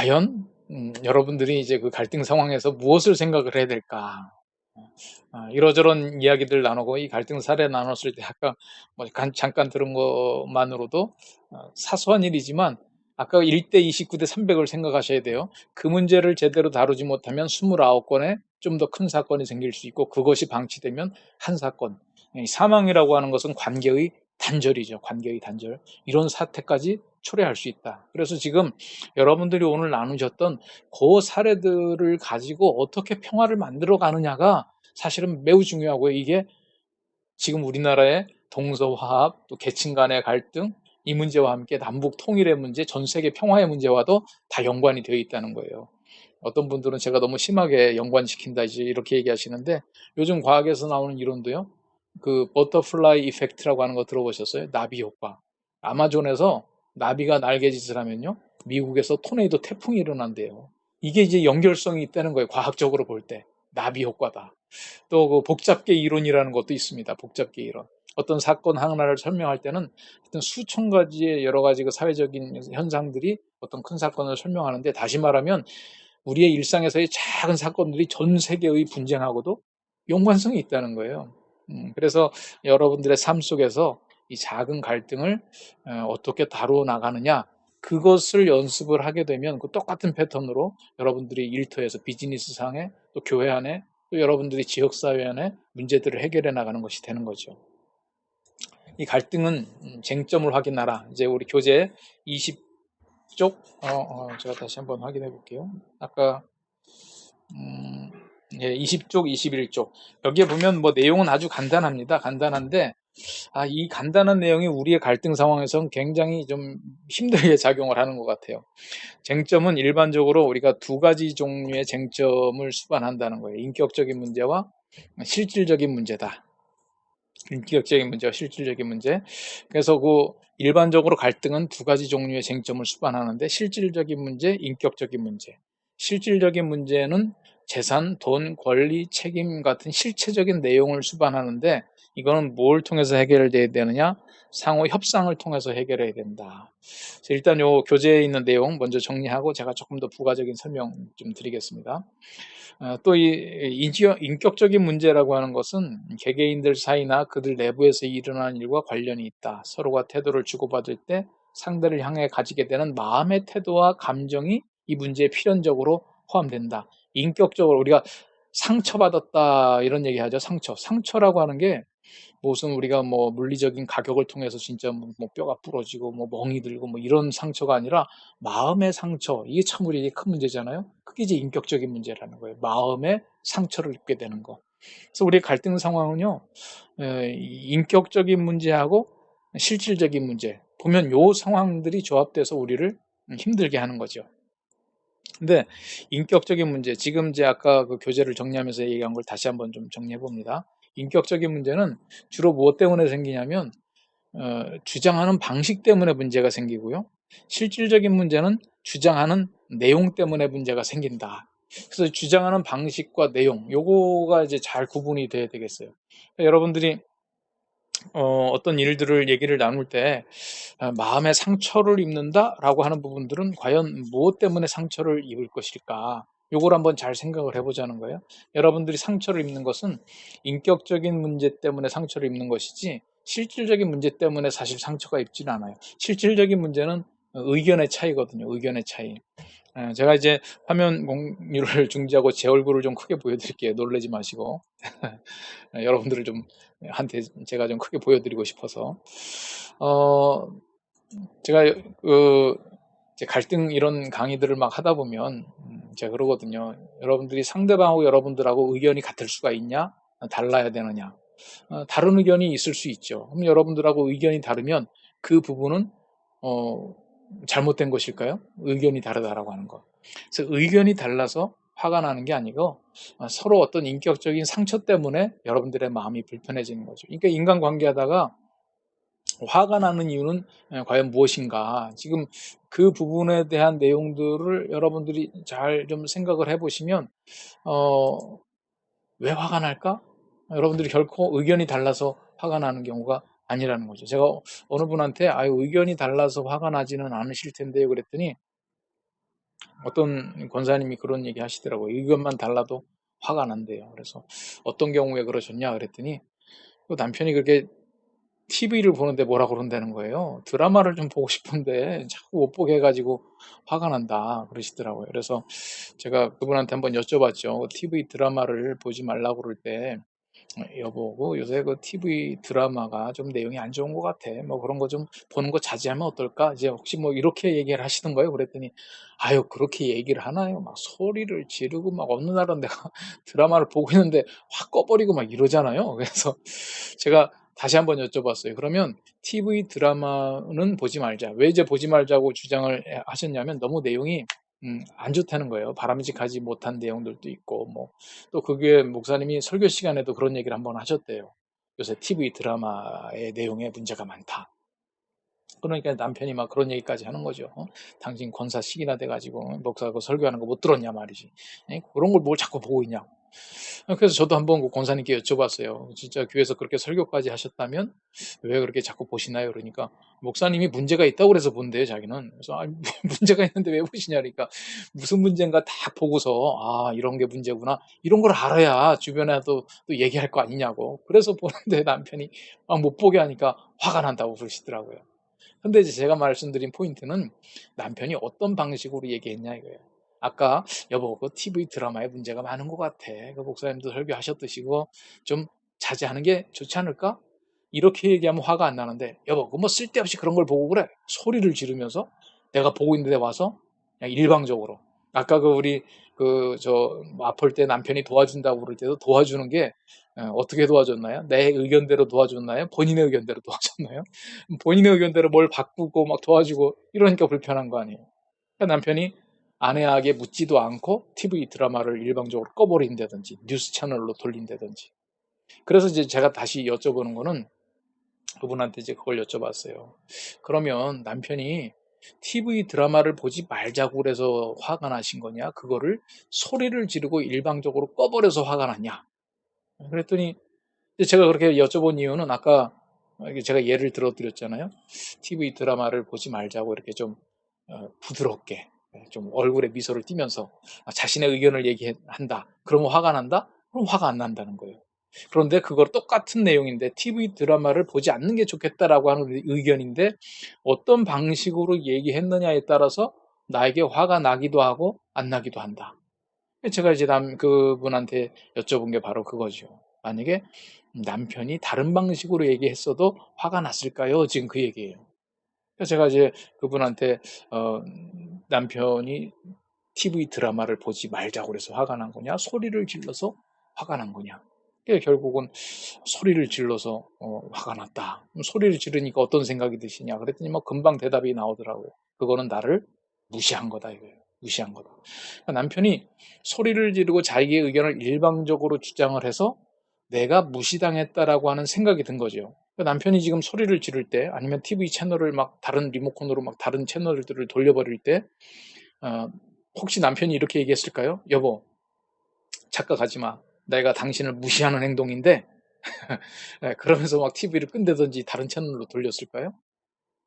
과연 여러분들이 이제 그 갈등 상황에서 무엇을 생각을 해야 될까? 이러저런 이야기들 나누고 이 갈등 사례 나눴을 때 아까 뭐 잠깐 들은 것만으로도 사소한 일이지만 아까 1대 29대 300을 생각하셔야 돼요. 그 문제를 제대로 다루지 못하면 29건의 좀 더 큰 사건이 생길 수 있고 그것이 방치되면 한 사건. 사망이라고 하는 것은 관계의 단절이죠. 관계의 단절. 이런 사태까지 초래할 수 있다. 그래서 지금 여러분들이 오늘 나누셨던 그 사례들을 가지고 어떻게 평화를 만들어 가느냐가 사실은 매우 중요하고요. 이게 지금 우리나라의 동서화합, 또 계층 간의 갈등, 이 문제와 함께 남북 통일의 문제, 전 세계 평화의 문제와도 다 연관이 되어 있다는 거예요. 어떤 분들은 제가 너무 심하게 연관시킨다 이렇게 얘기하시는데 요즘 과학에서 나오는 이론도요. 그 버터플라이 이펙트라고 하는 거 들어보셨어요? 나비 효과. 아마존에서 나비가 날개짓을 하면요. 미국에서 토네이도 태풍이 일어난대요. 이게 이제 연결성이 있다는 거예요. 과학적으로 볼 때. 나비 효과다. 또 그 복잡계 이론이라는 것도 있습니다. 복잡계 이론. 어떤 사건 하나를 설명할 때는 어떤 수천 가지의 여러 가지 그 사회적인 현상들이 어떤 큰 사건을 설명하는데 다시 말하면 우리의 일상에서의 작은 사건들이 전 세계의 분쟁하고도 연관성이 있다는 거예요. 그래서 여러분들의 삶 속에서 이 작은 갈등을 어떻게 다루어 나가느냐 그것을 연습을 하게 되면 그 똑같은 패턴으로 여러분들이 일터에서 비즈니스 상에 또 교회 안에 또 여러분들이 지역사회 안에 문제들을 해결해 나가는 것이 되는 거죠. 이 갈등은 쟁점을 확인하라. 이제 우리 교재 20쪽, 제가 다시 한번 확인해 볼게요. 아까, 예, 20쪽, 21쪽. 여기에 보면 뭐 내용은 아주 간단합니다. 간단한데, 이 간단한 내용이 우리의 갈등 상황에서는 굉장히 좀 힘들게 작용을 하는 것 같아요. 쟁점은 일반적으로 우리가 두 가지 종류의 쟁점을 수반한다는 거예요. 인격적인 문제와 실질적인 문제다. 인격적인 문제와 실질적인 문제. 그래서 그 일반적으로 갈등은 두 가지 종류의 쟁점을 수반하는데 실질적인 문제, 인격적인 문제. 실질적인 문제는 재산, 돈, 권리, 책임 같은 실체적인 내용을 수반하는데 이거는 뭘 통해서 해결돼야 되느냐? 상호 협상을 통해서 해결해야 된다. 그래서 일단 요 교재에 있는 내용 먼저 정리하고 제가 조금 더 부가적인 설명 좀 드리겠습니다. 또 이 인격적인 문제라고 하는 것은 개개인들 사이나 그들 내부에서 일어나는 일과 관련이 있다. 서로가 태도를 주고받을 때 상대를 향해 가지게 되는 마음의 태도와 감정이 이 문제에 필연적으로 포함된다. 인격적으로 우리가 상처받았다 이런 얘기하죠. 상처라고 하는 게 무슨 우리가 뭐 물리적인 가격을 통해서 진짜 뭐 뼈가 부러지고 뭐 멍이 들고 뭐 이런 상처가 아니라 마음의 상처. 이게 참 우리에게 큰 문제잖아요. 그게 이제 인격적인 문제라는 거예요. 마음의 상처를 입게 되는 거. 그래서 우리의 갈등 상황은요, 인격적인 문제하고 실질적인 문제. 보면 요 상황들이 조합돼서 우리를 힘들게 하는 거죠. 근데 인격적인 문제, 지금 이제 아까 그 교재를 정리하면서 얘기한 걸 다시 한번 좀 정리해 봅니다. 인격적인 문제는 주로 무엇 때문에 생기냐면 주장하는 방식 때문에 문제가 생기고요. 실질적인 문제는 주장하는 내용 때문에 문제가 생긴다. 그래서 주장하는 방식과 내용, 요거가 이제 잘 구분이 돼야 되겠어요. 그러니까 여러분들이 어떤 일들을 얘기를 나눌 때 마음의 상처를 입는다라고 하는 부분들은 과연 무엇 때문에 상처를 입을 것일까? 요걸 한번 잘 생각을 해보자는 거예요. 여러분들이 상처를 입는 것은 인격적인 문제 때문에 상처를 입는 것이지 실질적인 문제 때문에 사실 상처가 입지는 않아요. 실질적인 문제는 의견의 차이거든요. 의견의 차이. 제가 이제 화면 공유를 중지하고 제 얼굴을 좀 크게 보여드릴게요. 놀라지 마시고. 여러분들을 좀 한테 제가 좀 크게 보여드리고 싶어서 제가 그 이제 갈등 이런 강의들을 막 하다 보면 제가 그러거든요. 여러분들이 상대방하고 여러분들하고 의견이 같을 수가 있냐? 달라야 되느냐? 다른 의견이 있을 수 있죠. 그럼 여러분들하고 의견이 다르면 그 부분은 잘못된 것일까요? 의견이 다르다라고 하는 거. 그래서 의견이 달라서 화가 나는 게 아니고 서로 어떤 인격적인 상처 때문에 여러분들의 마음이 불편해지는 거죠. 그러니까 인간관계하다가 화가 나는 이유는 과연 무엇인가? 지금 그 부분에 대한 내용들을 여러분들이 잘 좀 생각을 해보시면 왜 화가 날까? 여러분들이 결코 의견이 달라서 화가 나는 경우가 아니라는 거죠. 제가 어느 분한테 의견이 달라서 화가 나지는 않으실 텐데요 그랬더니 어떤 권사님이 그런 얘기 하시더라고요. 의견만 달라도 화가 난대요. 그래서 어떤 경우에 그러셨냐 그랬더니 그 남편이 그렇게 TV를 보는데 뭐라 그런다는 거예요. 드라마를 좀 보고 싶은데 자꾸 못 보게 해가지고 화가 난다 그러시더라고요. 그래서 제가 그분한테 한번 여쭤봤죠. TV 드라마를 보지 말라고 그럴 때 여보, 요새 그 TV 드라마가 좀 내용이 안 좋은 것 같아. 뭐 그런 거 좀 보는 거 자제하면 어떨까? 이제 혹시 뭐 이렇게 얘기를 하시던가요? 그랬더니, 아유, 그렇게 얘기를 하나요? 막 소리를 지르고 막 어느 날은 내가 드라마를 보고 있는데 확 꺼버리고 막 이러잖아요. 그래서 제가 다시 한번 여쭤봤어요. 그러면 TV 드라마는 보지 말자. 왜 이제 보지 말자고 주장을 하셨냐면 너무 내용이 안 좋다는 거예요. 바람직하지 못한 내용들도 있고, 뭐, 또 그게 목사님이 설교 시간에도 그런 얘기를 한번 하셨대요. 요새 TV 드라마의 내용에 문제가 많다. 그러니까 남편이 막 그런 얘기까지 하는 거죠. 당신 권사식이나 돼가지고 목사가 설교하는 거 못 들었냐 말이지. 그런 걸 뭘 자꾸 보고 있냐고. 그래서 저도 한번 그 권사님께 여쭤봤어요. 진짜 교회에서 그렇게 설교까지 하셨다면 왜 그렇게 자꾸 보시나요? 그러니까 목사님이 문제가 있다고 그래서 본대요, 자기는. 그래서 아니, 문제가 있는데 왜 보시냐 그러니까 무슨 문제인가 다 보고서 아, 이런 게 문제구나. 이런 걸 알아야 주변에도 또 얘기할 거 아니냐고. 그래서 보는데 남편이 못 보게 하니까 화가 난다고 그러시더라고요. 근데 이제 제가 말씀드린 포인트는 남편이 어떤 방식으로 얘기했냐 이거예요. 아까 여보 그 TV 드라마에 문제가 많은 것 같아. 그 목사님도 설교하셨듯이 그거 좀 자제하는 게 좋지 않을까? 이렇게 얘기하면 화가 안 나는데 여보 그 뭐 쓸데없이 그런 걸 보고 그래? 소리를 지르면서 내가 보고 있는데 와서 그냥 일방적으로 아까 그 우리 그 저 아플 때 남편이 도와준다고 그럴 때도 도와주는 게 어떻게 도와줬나요? 내 의견대로 도와줬나요? 본인의 의견대로 도와줬나요? 본인의 의견대로 뭘 바꾸고 막 도와주고 이러니까 불편한 거 아니에요. 그러니까 남편이 아내에게 묻지도 않고 TV 드라마를 일방적으로 꺼버린다든지 뉴스 채널로 돌린다든지. 그래서 이제 제가 다시 여쭤보는 거는 그분한테 이제 그걸 여쭤봤어요. 그러면 남편이 TV 드라마를 보지 말자고 그래서 화가 나신 거냐? 그거를 소리를 지르고 일방적으로 꺼버려서 화가 났냐? 그랬더니 제가 그렇게 여쭤본 이유는 아까 제가 예를 들어 드렸잖아요. TV 드라마를 보지 말자고 이렇게 좀 부드럽게 좀 얼굴에 미소를 띠면서 자신의 의견을 얘기한다. 그러면 화가 난다? 그럼 화가 안 난다는 거예요. 그런데 그걸 똑같은 내용인데 TV 드라마를 보지 않는 게 좋겠다라고 하는 의견인데 어떤 방식으로 얘기했느냐에 따라서 나에게 화가 나기도 하고 안 나기도 한다. 제가 이제 그분한테 여쭤본 게 바로 그거죠. 만약에 남편이 다른 방식으로 얘기했어도 화가 났을까요? 지금 그 얘기예요. 그래서 제가 이제 그분한테 어, 남편이 TV 드라마를 보지 말자고 그래서 화가 난 거냐? 소리를 질러서 화가 난 거냐? 결국은 소리를 질러서 화가 났다. 소리를 지르니까 어떤 생각이 드시냐? 그랬더니 뭐 금방 대답이 나오더라고요. 그거는 나를 무시한 거다 이거예요. 무시한 거다. 그러니까 남편이 소리를 지르고 자기의 의견을 일방적으로 주장을 해서 내가 무시당했다라고 하는 생각이 든 거죠. 그러니까 남편이 지금 소리를 지를 때 아니면 TV 채널을 막 다른 리모컨으로 막 다른 채널들을 돌려버릴 때 어, 혹시 남편이 이렇게 얘기했을까요? 여보, 착각하지 마. 내가 당신을 무시하는 행동인데 네, 그러면서 막 TV를 끈다든지 다른 채널로 돌렸을까요?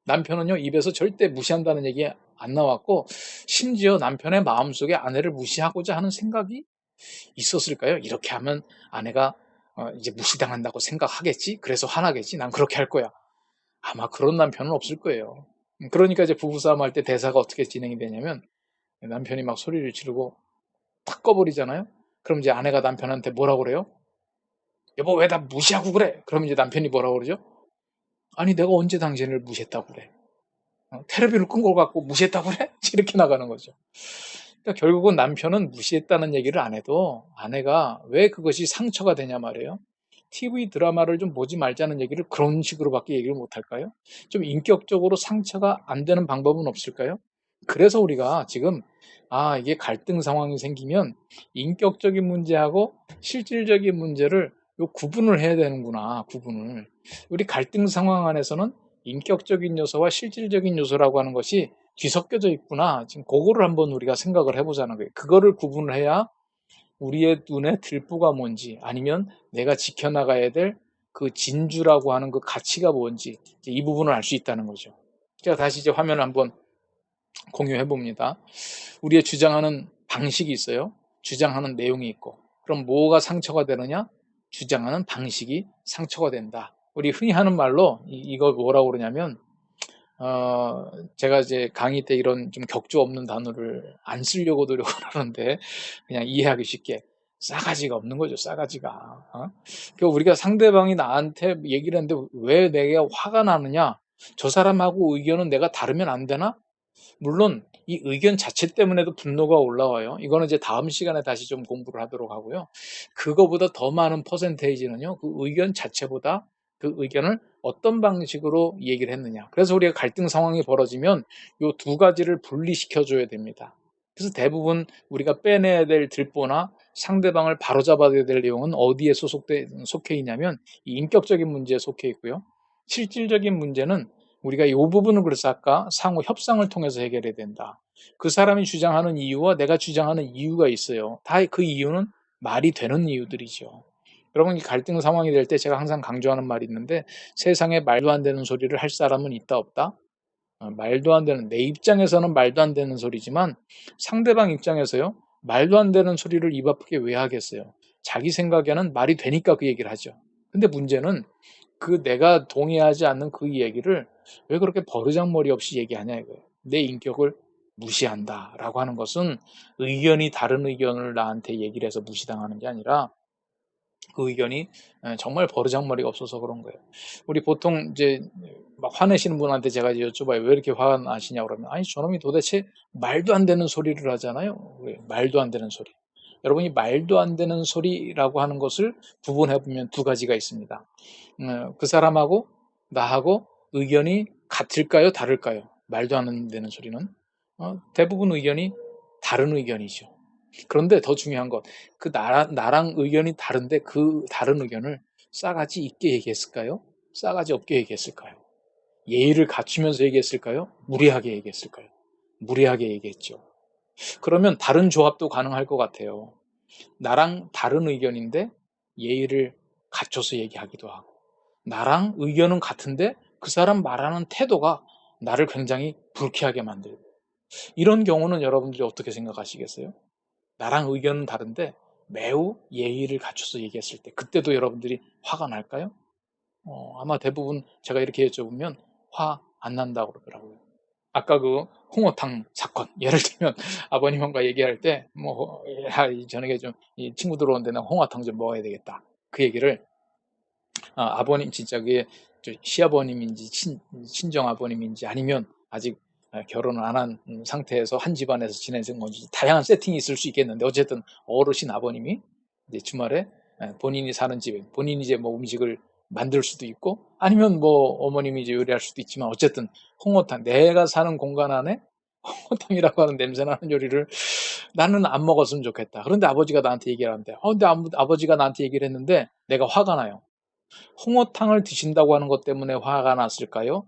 남편은요, 입에서 절대 무시한다는 얘기 안 나왔고, 심지어 남편의 마음속에 아내를 무시하고자 하는 생각이 있었을까요? 이렇게 하면 아내가 이제 무시당한다고 생각하겠지? 그래서 화나겠지? 난 그렇게 할 거야. 아마 그런 남편은 없을 거예요. 그러니까 이제 부부싸움 할 때 대사가 어떻게 진행이 되냐면, 남편이 막 소리를 지르고 탁 꺼버리잖아요? 그럼 이제 아내가 남편한테 뭐라고 그래요? 여보, 왜 나 무시하고 그래? 그럼 이제 남편이 뭐라고 그러죠? 아니, 내가 언제 당신을 무시했다고 그래? 테레비를 끈 거 갖고 무시했다고 그래? 이렇게 나가는 거죠. 그러니까 결국은 남편은 무시했다는 얘기를 안 해도 아내가 왜 그것이 상처가 되냐 말이에요. TV 드라마를 좀 보지 말자는 얘기를 그런 식으로밖에 얘기를 못 할까요? 좀 인격적으로 상처가 안 되는 방법은 없을까요? 그래서 우리가 지금 이게 갈등 상황이 생기면 인격적인 문제하고 실질적인 문제를 요 구분을 해야 되는구나. 구분을. 우리 갈등 상황 안에서는 인격적인 요소와 실질적인 요소라고 하는 것이 뒤섞여져 있구나. 지금 그거를 한번 우리가 생각을 해보자는 거예요. 그거를 구분을 해야 우리의 눈에 들보가 뭔지 아니면 내가 지켜나가야 될 그 진주라고 하는 그 가치가 뭔지 이 부분을 알 수 있다는 거죠. 제가 다시 이제 화면을 한번 공유해 봅니다. 우리의 주장하는 방식이 있어요. 주장하는 내용이 있고. 그럼 뭐가 상처가 되느냐? 주장하는 방식이 상처가 된다. 우리 흔히 하는 말로 이거 뭐라고 그러냐면 제가 이제 강의 때 이런 좀 격조 없는 단어를 안 쓰려고 노력을 하는데 그냥 이해하기 쉽게 싸가지가 없는 거죠. 싸가지가. 그러니까 우리가 상대방이 나한테 얘기를 했는데 왜 내가 화가 나느냐? 저 사람하고 의견은 내가 다르면 안 되나? 물론 이 의견 자체 때문에도 분노가 올라와요. 이거는 이제 다음 시간에 다시 좀 공부를 하도록 하고요. 그거보다 더 많은 퍼센테이지는요. 그 의견 자체보다 그 의견을 어떤 방식으로 얘기를 했느냐. 그래서 우리가 갈등 상황이 벌어지면 이 두 가지를 분리시켜 줘야 됩니다. 그래서 대부분 우리가 빼내야 될 들보나 상대방을 바로잡아야 될 내용은 어디에 속해 있냐면 이 인격적인 문제에 속해 있고요. 실질적인 문제는 우리가 이 부분을 그래서 아까 상호 협상을 통해서 해결해야 된다. 그 사람이 주장하는 이유와 내가 주장하는 이유가 있어요. 다 그 이유는 말이 되는 이유들이죠. 여러분, 이 갈등 상황이 될 때 제가 항상 강조하는 말이 있는데 세상에 말도 안 되는 소리를 할 사람은 있다 없다? 말도 안 되는, 내 입장에서는 말도 안 되는 소리지만 상대방 입장에서요. 말도 안 되는 소리를 입 아프게 왜 하겠어요? 자기 생각에는 말이 되니까 그 얘기를 하죠. 근데 문제는 그 내가 동의하지 않는 그 얘기를 왜 그렇게 버르장머리 없이 얘기하냐 이거예요. 내 인격을 무시한다라고 하는 것은 의견이 다른 의견을 나한테 얘기를 해서 무시당하는 게 아니라 그 의견이 정말 버르장머리가 없어서 그런 거예요. 우리 보통 이제 막 화내시는 분한테 제가 이제 여쭤봐요. 왜 이렇게 화가 나시냐고 그러면 아니 저놈이 도대체 말도 안 되는 소리를 하잖아요. 왜? 말도 안 되는 소리. 여러분이 말도 안 되는 소리라고 하는 것을 구분해 보면 두 가지가 있습니다. 그 사람하고 나하고 의견이 같을까요? 다를까요? 말도 안 되는 소리는 대부분 의견이 다른 의견이죠. 그런데 더 중요한 건 그 나랑 의견이 다른데 그 다른 의견을 싸가지 있게 얘기했을까요? 싸가지 없게 얘기했을까요? 예의를 갖추면서 얘기했을까요? 무례하게 얘기했을까요? 무례하게 얘기했죠. 그러면 다른 조합도 가능할 것 같아요. 나랑 다른 의견인데 예의를 갖춰서 얘기하기도 하고 나랑 의견은 같은데 그 사람 말하는 태도가 나를 굉장히 불쾌하게 만들고 이런 경우는 여러분들이 어떻게 생각하시겠어요? 나랑 의견은 다른데 매우 예의를 갖춰서 얘기했을 때 그때도 여러분들이 화가 날까요? 아마 대부분 제가 이렇게 여쭤보면 화 안 난다고 그러더라고요. 아까 그 홍어탕 사건 예를 들면 아버님과 얘기할 때뭐 저녁에 좀 친구들 오는데 나 홍어탕 좀 먹어야 되겠다 그 얘기를 아버님 진짜 그게 시아버님인지 친정 아버님인지 아니면 아직 결혼을 안 한 상태에서 한 집안에서 지내는 건지 다양한 세팅이 있을 수 있겠는데 어쨌든 어르신 아버님이 이제 주말에 본인이 사는 집에 본인이 이제 뭐 음식을 만들 수도 있고 아니면 뭐 어머님이 이제 요리할 수도 있지만 어쨌든 홍어탕 내가 사는 공간 안에 홍어탕이라고 하는 냄새 나는 요리를 나는 안 먹었으면 좋겠다. 그런데 아버지가 나한테 얘기를 하는데 근데 아버지가 나한테 얘기를 했는데 내가 화가 나요. 홍어탕을 드신다고 하는 것 때문에 화가 났을까요?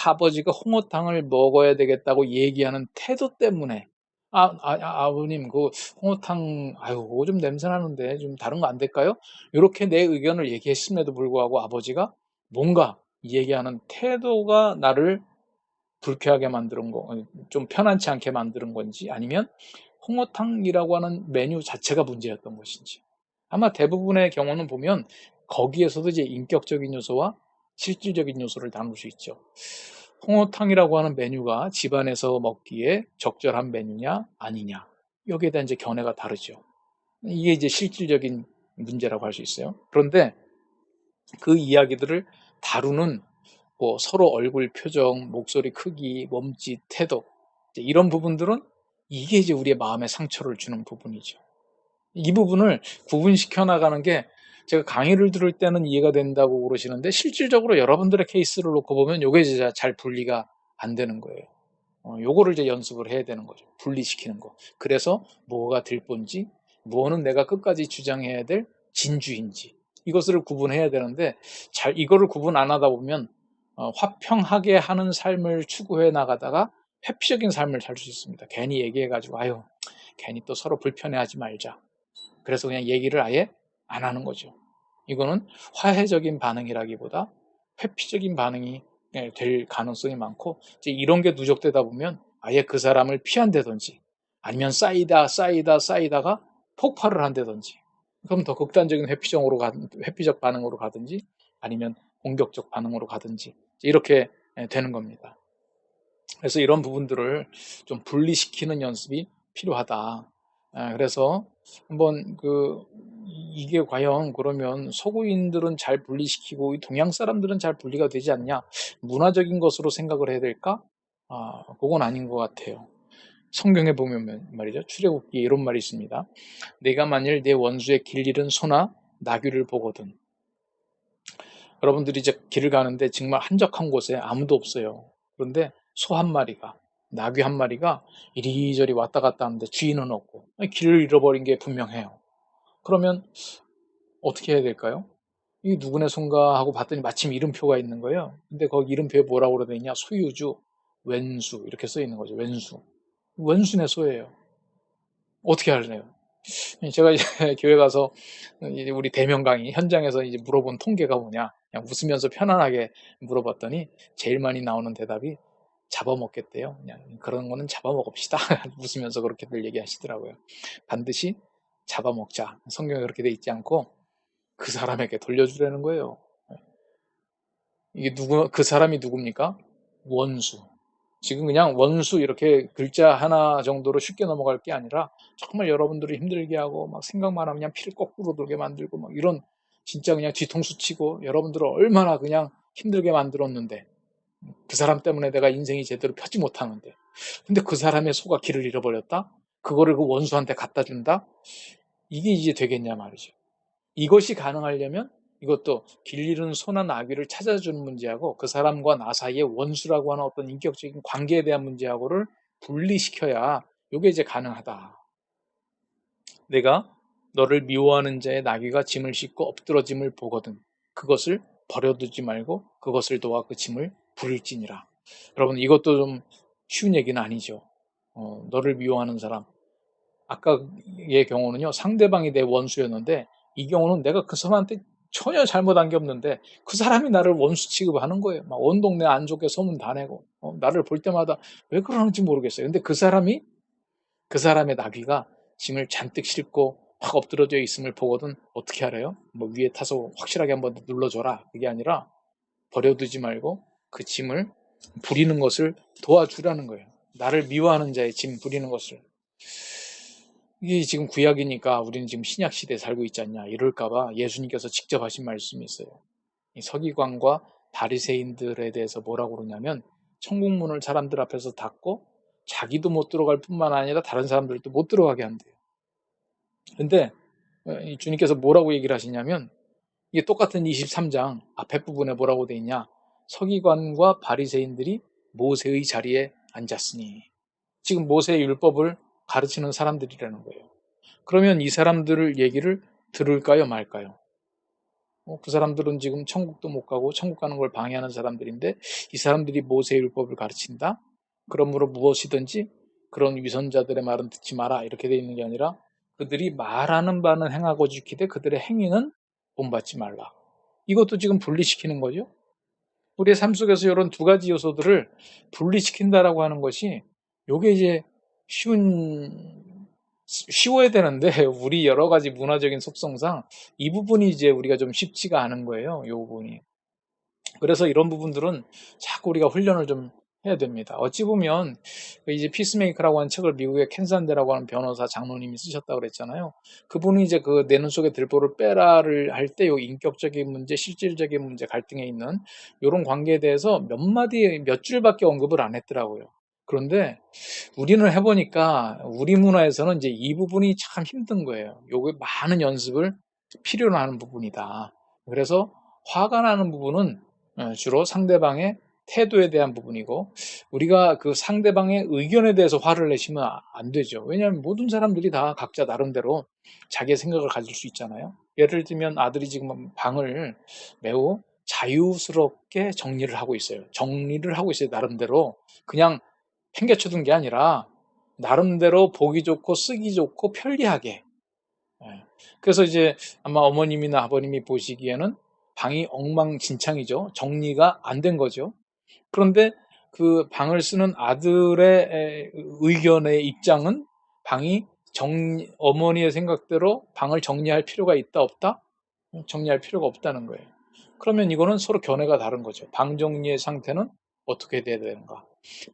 아버지가 홍어탕을 먹어야 되겠다고 얘기하는 태도 때문에 아버님 그 홍어탕 아유 그거 좀 냄새 나는데 좀 다른 거 안 될까요? 이렇게 내 의견을 얘기했음에도 불구하고 아버지가 뭔가 얘기하는 태도가 나를 불쾌하게 만드는 거, 좀 편안치 않게 만드는 건지 아니면 홍어탕이라고 하는 메뉴 자체가 문제였던 것인지 아마 대부분의 경우는 보면 거기에서도 이제 인격적인 요소와 실질적인 요소를 나눌 수 있죠. 홍어탕이라고 하는 메뉴가 집안에서 먹기에 적절한 메뉴냐 아니냐 여기에 대한 이제 견해가 다르죠. 이게 이제 실질적인 문제라고 할 수 있어요. 그런데 그 이야기들을 다루는 뭐 서로 얼굴 표정, 목소리 크기, 몸짓, 태도 이런 부분들은 이게 이제 우리의 마음에 상처를 주는 부분이죠. 이 부분을 구분시켜 나가는 게 제가 강의를 들을 때는 이해가 된다고 그러시는데 실질적으로 여러분들의 케이스를 놓고 보면 이게 이제 잘 분리가 안 되는 거예요. 요거를 이제 연습을 해야 되는 거죠. 분리시키는 거. 그래서 뭐가 들본지, 뭐는 내가 끝까지 주장해야 될 진주인지 이것을 구분해야 되는데 이거를 구분 안 하다 보면 화평하게 하는 삶을 추구해 나가다가 회피적인 삶을 살 수 있습니다. 괜히 얘기해가지고 아유 괜히 또 서로 불편해하지 말자. 그래서 그냥 얘기를 아예 안 하는 거죠. 이거는 화해적인 반응이라기보다 회피적인 반응이 될 가능성이 많고 이제 이런 게 누적되다 보면 아예 그 사람을 피한다든지, 아니면 쌓이다가 폭발을 한다든지, 그럼 더 극단적인 회피적 반응으로 가든지, 아니면 공격적 반응으로 가든지, 이렇게 되는 겁니다. 그래서 이런 부분들을 좀 분리시키는 연습이 필요하다. 그래서 한번 이게 과연 그러면 서구인들은 잘 분리시키고 이 동양 사람들은 잘 분리가 되지 않냐? 문화적인 것으로 생각을 해야 될까? 그건 아닌 것 같아요. 성경에 보면 말이죠. 출애굽기에 이런 말이 있습니다. 내가 만일 내 원수의 길 잃은 소나 나귀를 보거든. 여러분들이 이제 길을 가는데 정말 한적한 곳에 아무도 없어요. 그런데 소 한 마리가, 나귀 한 마리가 이리저리 왔다 갔다 하는데 주인은 없고 길을 잃어버린 게 분명해요. 그러면 어떻게 해야 될까요? 이 누구네 손가 하고 봤더니 마침 이름표가 있는 거예요. 근데 거기 이름표에 뭐라고 그러돼 있냐? 소유주, 왼수 이렇게 써 있는 거죠. 왼수. 왼수네 소예요. 어떻게 할래요? 제가 이제 교회 가서 이제 우리 대면 강의 현장에서 이제 물어본 통계가 뭐냐? 그냥 웃으면서 편안하게 물어봤더니 제일 많이 나오는 대답이 잡아먹겠대요. 그냥 그런 거는 잡아먹읍시다. 웃으면서 그렇게들 얘기하시더라고요. 반드시 잡아먹자. 성경에 그렇게 돼 있지 않고 그 사람에게 돌려주라는 거예요. 이게 그 사람이 누굽니까? 원수. 지금 그냥 원수 이렇게 글자 하나 정도로 쉽게 넘어갈 게 아니라 정말 여러분들을 힘들게 하고 막 생각만 하면 그냥 피를 거꾸로 돌게 만들고 막 이런 진짜 그냥 뒤통수 치고 여러분들을 얼마나 그냥 힘들게 만들었는데 그 사람 때문에 내가 인생이 제대로 펴지 못하는데 근데 그 사람의 소가 길을 잃어버렸다? 그거를 그 원수한테 갖다 준다? 이게 이제 되겠냐 말이죠. 이것이 가능하려면 이것도 길 잃은 소나 나귀를 찾아주는 문제하고 그 사람과 나 사이의 원수라고 하는 어떤 인격적인 관계에 대한 문제하고를 분리시켜야 이게 이제 가능하다. 내가 너를 미워하는 자의 나귀가 짐을 싣고 엎드러짐을 보거든. 그것을 버려두지 말고 그것을 도와 그 짐을 부릴지니라. 여러분 이것도 좀 쉬운 얘기는 아니죠. 너를 미워하는 사람. 아까의 경우는요, 상대방이 내 원수였는데, 이 경우는 내가 그 사람한테 전혀 잘못한 게 없는데, 그 사람이 나를 원수 취급하는 거예요. 막 온 동네 안 좋게 소문 다 내고, 나를 볼 때마다 왜 그러는지 모르겠어요. 근데 그 사람의 나귀가 짐을 잔뜩 싣고 확 엎드러져 있음을 보거든, 어떻게 알아요? 뭐 위에 타서 확실하게 한번 눌러줘라. 그게 아니라, 버려두지 말고 그 짐을 부리는 것을 도와주라는 거예요. 나를 미워하는 자의 짐 부리는 것을. 이게 지금 구약이니까 우리는 지금 신약 시대에 살고 있지 않냐 이럴까봐 예수님께서 직접 하신 말씀이 있어요. 이 서기관과 바리새인들에 대해서 뭐라고 그러냐면 천국 문을 사람들 앞에서 닫고 자기도 못 들어갈 뿐만 아니라 다른 사람들도 못 들어가게 한대요. 근데 주님께서 뭐라고 얘기를 하시냐면 이게 똑같은 23장 앞에 부분에 뭐라고 돼 있냐? 서기관과 바리새인들이 모세의 자리에 앉았으니 지금 모세의 율법을 가르치는 사람들이라는 거예요. 그러면 이 사람들을 얘기를 들을까요, 말까요? 그 사람들은 지금 천국도 못 가고 천국 가는 걸 방해하는 사람들인데 이 사람들이 모세의 율법을 가르친다? 그러므로 무엇이든지 그런 위선자들의 말은 듣지 마라 이렇게 되어 있는 게 아니라 그들이 말하는 바는 행하고 지키되 그들의 행위는 본받지 말라. 이것도 지금 분리시키는 거죠. 우리의 삶 속에서 이런 두 가지 요소들을 분리시킨다라고 하는 것이 요게 이제 쉬워야 되는데 우리 여러 가지 문화적인 속성상 이 부분이 이제 우리가 좀 쉽지가 않은 거예요. 이 부분이. 그래서 이런 부분들은 자꾸 우리가 훈련을 좀 해야 됩니다. 어찌 보면 이제 피스메이커라고 하는 책을 미국의 켄산데라고 하는 변호사 장로님이 쓰셨다고 그랬잖아요. 그분이 이제 그 내 눈 속에 들보를 빼라를 할 때 요 인격적인 문제, 실질적인 문제, 갈등에 있는 이런 관계에 대해서 몇 줄밖에 언급을 안 했더라고요. 그런데 우리는 해보니까 우리 문화에서는 이제 이 부분이 참 힘든 거예요. 요게 많은 연습을 필요로 하는 부분이다. 그래서 화가 나는 부분은 주로 상대방의 태도에 대한 부분이고 우리가 그 상대방의 의견에 대해서 화를 내시면 안 되죠. 왜냐하면 모든 사람들이 다 각자 나름대로 자기의 생각을 가질 수 있잖아요. 예를 들면 아들이 지금 방을 매우 자유스럽게 정리를 하고 있어요. 나름대로. 그냥 팽개쳐둔 게 아니라 나름대로 보기 좋고 쓰기 좋고 편리하게. 예. 그래서 이제 아마 어머님이나 아버님이 보시기에는 방이 엉망진창이죠. 정리가 안 된 거죠. 그런데 그 방을 쓰는 아들의 의견의 입장은 방이 어머니의 생각대로 방을 정리할 필요가 있다 없다? 정리할 필요가 없다는 거예요. 그러면 이거는 서로 견해가 다른 거죠. 방 정리의 상태는 어떻게 돼야 되는가?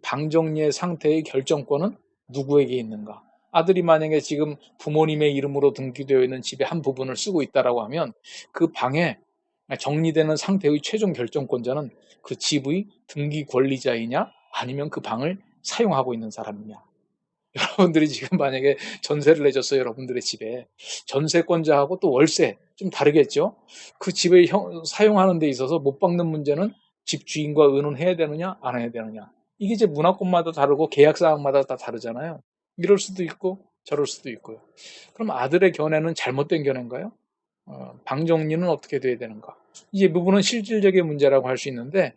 방 정리의 상태의 결정권은 누구에게 있는가? 아들이 만약에 지금 부모님의 이름으로 등기되어 있는 집의 한 부분을 쓰고 있다라고 하면 그 방에 정리되는 상태의 최종 결정권자는 그 집의 등기 권리자이냐 아니면 그 방을 사용하고 있는 사람이냐. 여러분들이 지금 만약에 전세를 내줬어요. 여러분들의 집에. 전세권자하고 또 월세 좀 다르겠죠. 그 집을 사용하는 데 있어서 못 박는 문제는 집주인과 의논해야 되느냐 안 해야 되느냐. 이게 이제 문화권마다 다르고 계약사항마다 다 다르잖아요. 이럴 수도 있고 저럴 수도 있고요. 그럼 아들의 견해는 잘못된 견해인가요? 방 정리는 어떻게 돼야 되는가? 이제 부분은 실질적인 문제라고 할 수 있는데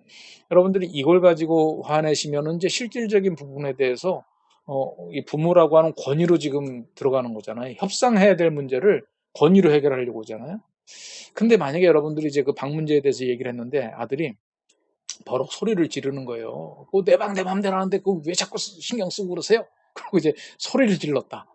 여러분들이 이걸 가지고 화내시면은 이제 실질적인 부분에 대해서 이 부모라고 하는 권위로 지금 들어가는 거잖아요. 협상해야 될 문제를 권위로 해결하려고 하잖아요. 근데 만약에 여러분들이 이제 그 방 문제에 대해서 얘기를 했는데 아들이 버럭 소리를 지르는 거예요. 내 방 내 맘대로 하는데 그거 왜 자꾸 신경 쓰고 그러세요? 그리고 이제 소리를 질렀다.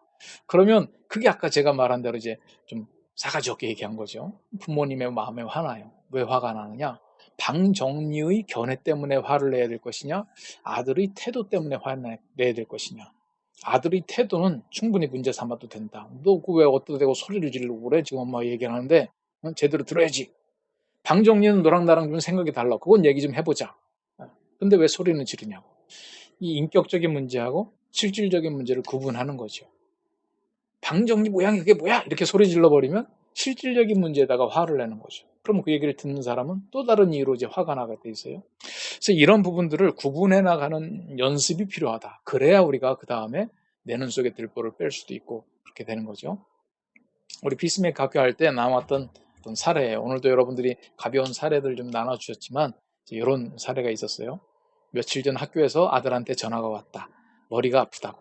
그러면 그게 아까 제가 말한 대로 이제 좀 싸가지 없게 얘기한 거죠. 부모님의 마음에 화나요. 왜 화가 나느냐? 방 정리의 견해 때문에 화를 내야 될 것이냐? 아들의 태도 때문에 화를 내야 될 것이냐? 아들의 태도는 충분히 문제 삼아도 된다. 너 그 왜 어디다 대고 소리를 지르고 그래? 지금 엄마가 얘기하는데 제대로 들어야지. 방 정리는 너랑 나랑 좀 생각이 달라. 그건 얘기 좀 해보자. 근데 왜 소리는 지르냐고. 이 인격적인 문제하고 실질적인 문제를 구분하는 거죠. 방 정리 모양이 그게 뭐야? 이렇게 소리 질러버리면 실질적인 문제에다가 화를 내는 거죠. 그럼 그 얘기를 듣는 사람은 또 다른 이유로 이제 화가 나게 돼 있어요. 그래서 이런 부분들을 구분해 나가는 연습이 필요하다. 그래야 우리가 그 다음에 내눈 속에 들보를 뺄 수도 있고 그렇게 되는 거죠. 우리 피스메이커 학교 할 때 나왔던 어떤 사례예요. 오늘도 여러분들이 가벼운 사례들 좀 나눠주셨지만 이런 사례가 있었어요. 며칠 전 학교에서 아들한테 전화가 왔다. 머리가 아프다고.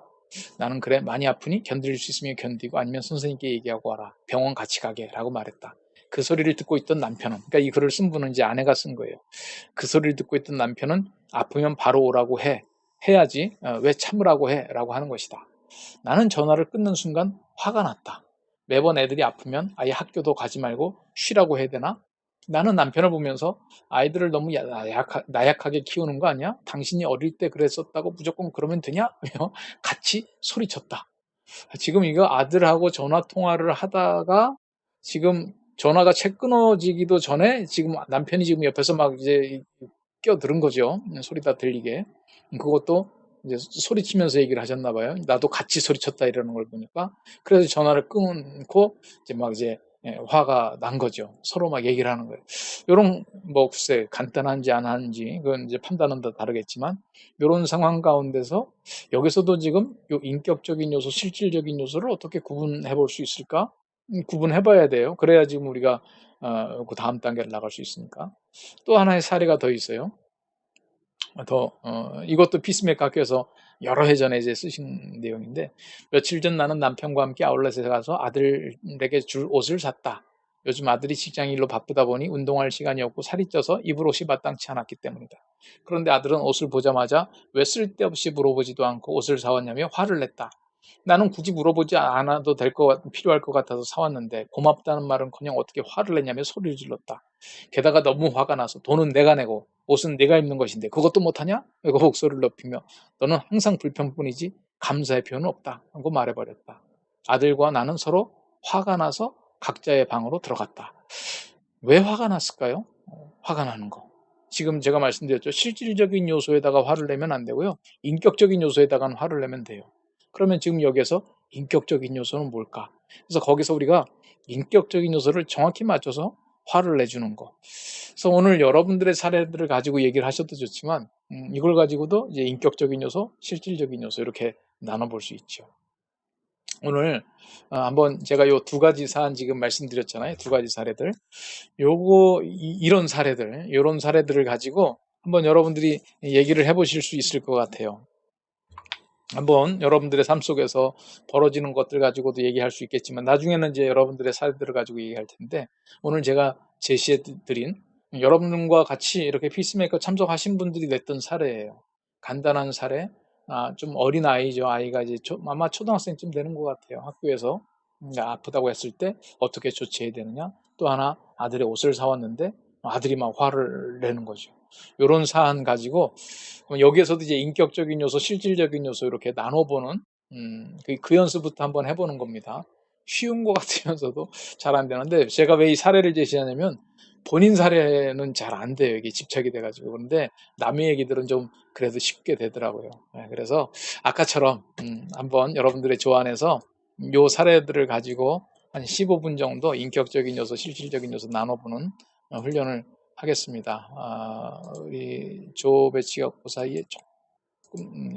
나는 그래 많이 아프니 견딜 수 있으면 견디고 아니면 선생님께 얘기하고 와라. 병원 같이 가게 라고 말했다. 그 소리를 듣고 있던 남편은 그러니까 이 글을 쓴 분은 이제 아내가 쓴 거예요. 그 소리를 듣고 있던 남편은 아프면 바로 오라고 해야지 왜 참으라고 해 라고 하는 것이다. 나는 전화를 끊는 순간 화가 났다. 매번 애들이 아프면 아예 학교도 가지 말고 쉬라고 해야 되나? 나는 남편을 보면서 아이들을 너무 나약하게 키우는 거 아니야? 당신이 어릴 때 그랬었다고 무조건 그러면 되냐? 같이 소리쳤다. 지금 이거 아들하고 전화 통화를 하다가 지금 전화가 채 끊어지기도 전에 지금 남편이 지금 옆에서 막 이제 껴들은 거죠. 소리 다 들리게. 그것도 이제 소리치면서 얘기를 하셨나 봐요. 나도 같이 소리쳤다 이러는 걸 보니까. 그래서 전화를 끊고 이제 막 이제 화가 난 거죠. 서로 막 얘기를 하는 거예요. 요런 뭐 글쎄 간단한지 안 한지 그건 이제 판단은 다 다르겠지만 요런 상황 가운데서 여기서도 지금 요 인격적인 요소, 실질적인 요소를 어떻게 구분해 볼 수 있을까? 구분해 봐야 돼요. 그래야 지금 우리가 그 다음 단계를 나갈 수 있으니까. 또 하나의 사례가 더 있어요. 이것도 피스메이커 학교에서 여러 해 전에 이제 쓰신 내용인데 며칠 전 나는 남편과 함께 아울렛에 가서 아들에게 줄 옷을 샀다. 요즘 아들이 직장 일로 바쁘다 보니 운동할 시간이 없고 살이 쪄서 입을 옷이 마땅치 않았기 때문이다. 그런데 아들은 옷을 보자마자 왜 쓸데없이 물어보지도 않고 옷을 사왔냐며 화를 냈다. 나는 굳이 물어보지 않아도 필요할 것 같아서 사왔는데 고맙다는 말은커녕 어떻게 화를 내냐며 소리를 질렀다. 게다가 너무 화가 나서 돈은 내가 내고 옷은 내가 입는 것인데 그것도 못하냐? 이거 목소리를 높이며 너는 항상 불평뿐이지 감사의 표현은 없다 하고 말해버렸다. 아들과 나는 서로 화가 나서 각자의 방으로 들어갔다. 왜 화가 났을까요? 화가 나는 거. 지금 제가 말씀드렸죠. 실질적인 요소에다가 화를 내면 안 되고요. 인격적인 요소에다가는 화를 내면 돼요. 그러면 지금 여기에서 인격적인 요소는 뭘까? 그래서 거기서 우리가 인격적인 요소를 정확히 맞춰서 화를 내주는 거. 그래서 오늘 여러분들의 사례들을 가지고 얘기를 하셔도 좋지만 이걸 가지고도 이제 인격적인 요소, 실질적인 요소 이렇게 나눠볼 수 있죠. 오늘 한번 제가 요 두 가지 사안 지금 말씀드렸잖아요. 두 가지 사례들. 이런 사례들을 가지고 한번 여러분들이 얘기를 해보실 수 있을 것 같아요. 한번 여러분들의 삶 속에서 벌어지는 것들 가지고도 얘기할 수 있겠지만 나중에는 이제 여러분들의 사례들을 가지고 얘기할 텐데 오늘 제가 제시해 드린 여러분과 같이 이렇게 피스메이커 참석하신 분들이 냈던 사례예요. 간단한 사례, 좀 어린 아이죠. 아이가 이제 아마 초등학생쯤 되는 것 같아요. 학교에서 아프다고 했을 때 어떻게 조치해야 되느냐. 또 하나 아들의 옷을 사왔는데 아들이 막 화를 내는 거죠. 이런 사안 가지고 여기에서도 이제 인격적인 요소, 실질적인 요소 이렇게 나눠보는 그 연습부터 한번 해보는 겁니다. 쉬운 것 같으면서도 잘 안 되는데 제가 왜 이 사례를 제시하냐면 본인 사례는 잘 안 돼요. 이게 집착이 돼가지고. 그런데 남의 얘기들은 좀 그래도 쉽게 되더라고요. 네, 그래서 아까처럼 한번 여러분들의 조안에서 요 사례들을 가지고 한 15분 정도 인격적인 요소, 실질적인 요소 나눠보는 훈련을 하겠습니다. 우리 조 배치가 그 사이에 조금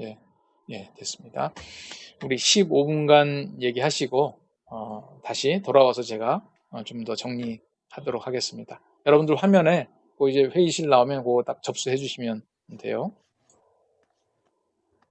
예, 됐습니다. 우리 15분간 얘기하시고 다시 돌아와서 제가 좀 더 정리하도록 하겠습니다. 여러분들 화면에 그 이제 회의실 나오면 그거 딱 접수해 주시면 돼요.